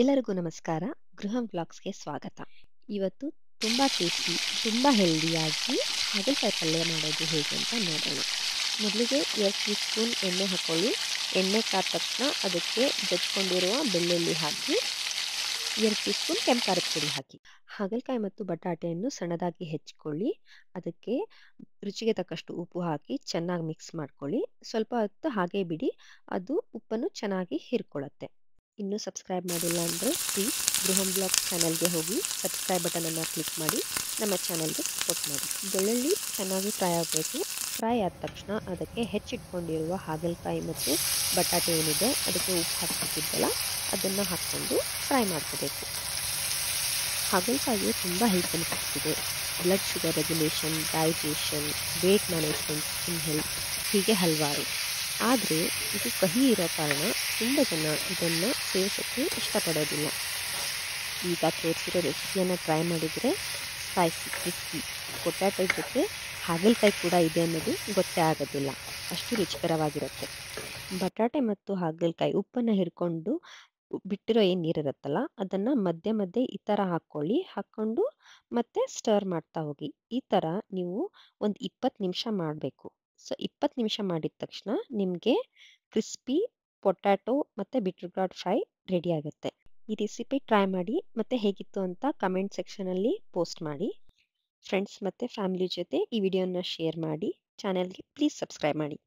ಎಲ್ಲರಿಗೂ ನಮಸ್ಕಾರ. ಗೃಹಂ ವ್ಲಾಗ್ಸ್‌ಗೆ ಸ್ವಾಗತ. ಇವತ್ತು ತುಂಬಾ ಟೇಸ್ಟಿ, ತುಂಬಾ ಹೆಲ್ದಿಯಾಗಿ ಹಾಗಲಕಾಯಿ ಪಲ್ಯ ಮಾಡೋದು ಹೇಗೆ ಅಂತ ನೋಡೋಣ. ಮೊದಲಿಗೆ 2 ಟೀ ಸ್ಪೂನ್ ಎಣ್ಣೆ ಹಾಕೊಳ್ಳಿ. ಎಣ್ಣೆ ಕಾದ ತಕ್ಷಣ ಅದಕ್ಕೆ ಜಜ್ಕೊಂಡಿರುವ ಬೆಳ್ಳುಳ್ಳಿ ಹಾಕಿ, 2 ಟೀ ಸ್ಪೂನ್ ಕೆಂಪು ಖಾರದ ಪುಡಿ ಹಾಕಿ. ಹಾಗಲಕಾಯಿ ಮತ್ತು ಬಟಾಟೆಯನ್ನು ಸಣ್ಣದಾಗಿ ಹೆಚ್ಚಿಕೊಳ್ಳಿ. ಅದಕ್ಕೆ ರುಚಿಗೆ ತಕ್ಕಷ್ಟು ಉಪ್ಪು ಹಾಕಿ ಚೆನ್ನಾಗಿ ಮಿಕ್ಸ್ ಮಾಡ್ಕೊಳ್ಳಿ. ಸ್ವಲ್ಪ ಹೊತ್ತು ಹಾಗೆ ಬಿಡಿ, ಅದು ಉಪ್ಪನ್ನು ಚೆನ್ನಾಗಿ ಹೀರ್ಕೊಳ್ಳುತ್ತೆ. ಇನ್ನೂ ಸಬ್ಸ್ಕ್ರೈಬ್ ಮಾಡಿಲ್ಲ ಅಂದರೆ ಪ್ಲೀಸ್ ಗೃಹಂ ಬ್ಲಾಗ್ಸ್ ಚಾನಲ್ಗೆ ಹೋಗಿ ಸಬ್ಸ್ಕ್ರೈಬ್ ಬಟನನ್ನು ಕ್ಲಿಕ್ ಮಾಡಿ ನಮ್ಮ ಚಾನಲ್ಗೆ ಸಪೋರ್ಟ್ ಮಾಡಿ. ಬೆಳ್ಳುಳ್ಳಿ ಚೆನ್ನಾಗಿ ಫ್ರೈ ಆಗಬೇಕು. ಫ್ರೈ ಆದ ತಕ್ಷಣ ಅದಕ್ಕೆ ಹೆಚ್ಚಿಟ್ಕೊಂಡಿರುವ ಹಾಗಲಕಾಯಿ ಮತ್ತು ಬಟಾಟೆ ಏನಿದೆ ಅದಕ್ಕೆ ಉಪ್ಪು ಹಾಕಿಟ್ಟಿದ್ದಲ್ಲ ಅದನ್ನು ಹಾಕ್ಕೊಂಡು ಫ್ರೈ ಮಾಡ್ಕೋಬೇಕು. ಹಾಗಲಕಾಯಿ ತುಂಬ ಹೆಲ್ತ್ ಬೆನಿಫಿಟ್ಸ್ ಇದೆ. Blood sugar regulation, digestion, weight management, skin health, ಹೀಗೆ ಹಲವಾರು. ಆದರೆ ಇದು ಕಹಿ ಇರೋ ಕಾರಣ ತುಂಬ ಜನ ಇದನ್ನು ಸೇವಿಸೋಕ್ಕೆ ಇಷ್ಟಪಡೋದಿಲ್ಲ. ಈಗ ತೋರಿಸಿರೋ ರೆಸಿಪಿಯನ್ನು ಟ್ರೈ ಮಾಡಿದರೆ ಸ್ಪೈಸಿ, ಕ್ರಿಸ್ಪಿ ಪೊಟ್ಯಾಟೊ ಜೊತೆ ಹಾಗಲಕಾಯಿ ಕೂಡ ಇದೆ ಅನ್ನೋದು ಗೊತ್ತೇ ಆಗೋದಿಲ್ಲ. ಅಷ್ಟು ರುಚಿಕರವಾಗಿರುತ್ತೆ. ಬಟಾಟೆ ಮತ್ತು ಹಾಗಲಕಾಯಿ ಉಪ್ಪನ್ನು ಹಿಡ್ಕೊಂಡು ಬಿಟ್ಟಿರೋ ಏನು ನೀರಿರುತ್ತಲ್ಲ ಅದನ್ನು ಮಧ್ಯೆ ಮಧ್ಯೆ ಈ ಥರ ಹಾಕ್ಕೊಂಡು ಮತ್ತೆ ಸ್ಟರ್ ಮಾಡ್ತಾ ಹೋಗಿ. ಈ ಥರ ನೀವು ಒಂದು 20 ನಿಮಿಷ ಮಾಡಬೇಕು. ಸೊ 20 ನಿಮಿಷ ಮಾಡಿದ ತಕ್ಷಣ ನಿಮಗೆ ಕ್ರಿಸ್ಪಿ ಪೊಟ್ಯಾಟೊ ಮತ್ತು ಬೀಟ್ರೂಟ್ ಫ್ರೈ ರೆಡಿ ಆಗುತ್ತೆ. ಈ ರೆಸಿಪಿ ಟ್ರೈ ಮಾಡಿ ಮತ್ತು ಹೇಗಿತ್ತು ಅಂತ ಕಮೆಂಟ್ ಸೆಕ್ಷನಲ್ಲಿ ಪೋಸ್ಟ್ ಮಾಡಿ. ಫ್ರೆಂಡ್ಸ್ ಮತ್ತು ಫ್ಯಾಮಿಲಿ ಜೊತೆ ಈ ವಿಡಿಯೋನ ಶೇರ್ ಮಾಡಿ. ಚಾನಲ್ಗೆ ಪ್ಲೀಸ್ ಸಬ್ಸ್ಕ್ರೈಬ್ ಮಾಡಿ.